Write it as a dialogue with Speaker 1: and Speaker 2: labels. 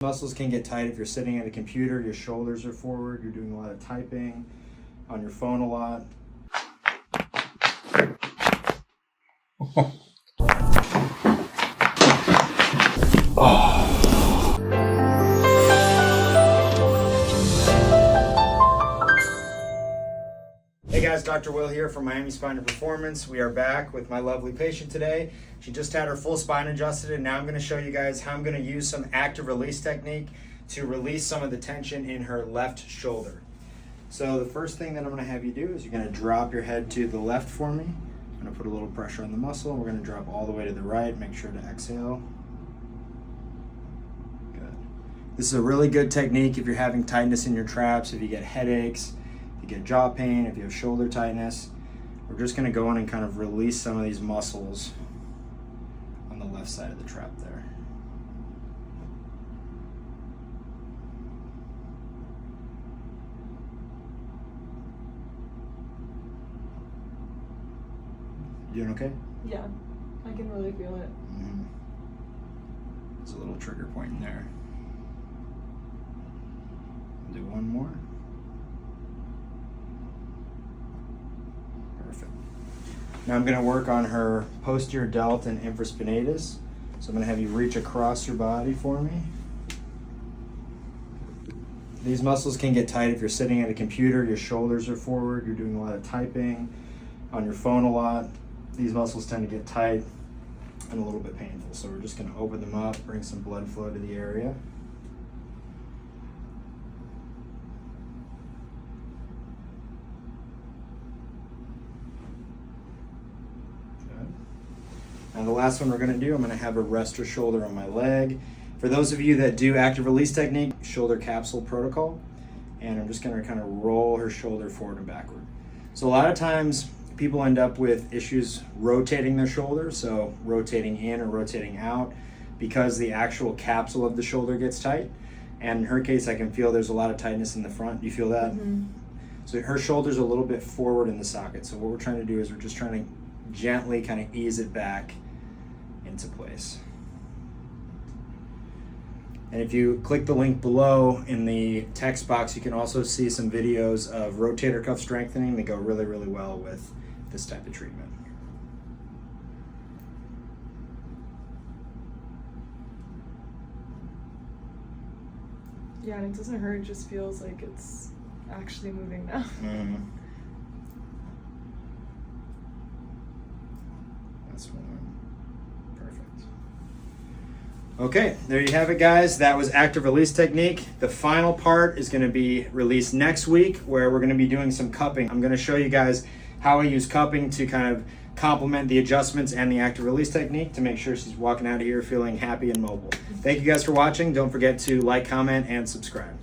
Speaker 1: Muscles can get tight if you're sitting at a computer, your shoulders are forward, you're doing a lot of typing, on your phone a lot. Hey guys, Dr. Will here from Miami Spine and Performance. We are back with my lovely patient today. She just had her full spine adjusted, and now I'm going to show you guys how I'm going to use some active release technique to release some of the tension in her left shoulder. So the first thing that I'm going to have you do is you're going to drop your head to the left for me. I'm going to put a little pressure on the muscle. We're going to drop all the way to the right. Make sure to exhale. Good. This is a really good technique if you're having tightness in your traps, if you get headaches, if you get jaw pain, if you have shoulder tightness. We're just going to go in and kind of release some of these muscles on the left side of the trap there. You doing okay?
Speaker 2: Yeah, I can really feel it.
Speaker 1: Mm-hmm. There's a little trigger point in there. Do one more. Perfect. Now I'm going to work on her posterior delt and infraspinatus. So I'm going to have you reach across your body for me. These muscles can get tight if you're sitting at a computer, your shoulders are forward, you're doing a lot of typing, on your phone a lot. These muscles tend to get tight and a little bit painful. So we're just going to open them up, bring some blood flow to the area. Now the last one we're going to do, I'm going to have her rest her shoulder on my leg. For those of you that do active release technique, shoulder capsule protocol, and I'm just going to kind of roll her shoulder forward and backward. So a lot of times people end up with issues rotating their shoulder, so rotating in or rotating out, because the actual capsule of the shoulder gets tight. And in her case, I can feel there's a lot of tightness in the front. Do you feel that?
Speaker 2: Mm-hmm.
Speaker 1: So her shoulder's a little bit forward in the socket. So what we're trying to do is we're just trying to gently kind of ease it back into place. And if you click the link below in the text box, you can also see some videos of rotator cuff strengthening. They go really, really well with this type of treatment.
Speaker 2: Yeah, and it doesn't hurt, it just feels like it's actually moving now.
Speaker 1: Mm-hmm. That's one. Perfect. Okay, there you have it, guys. That was active release technique. The final part is going to be released next week, where we're going to be doing some cupping. I'm going to show you guys how I use cupping to kind of complement the adjustments and the active release technique to make sure she's walking out of here feeling happy and mobile. Thank you guys for watching. Don't forget to like, comment, and subscribe.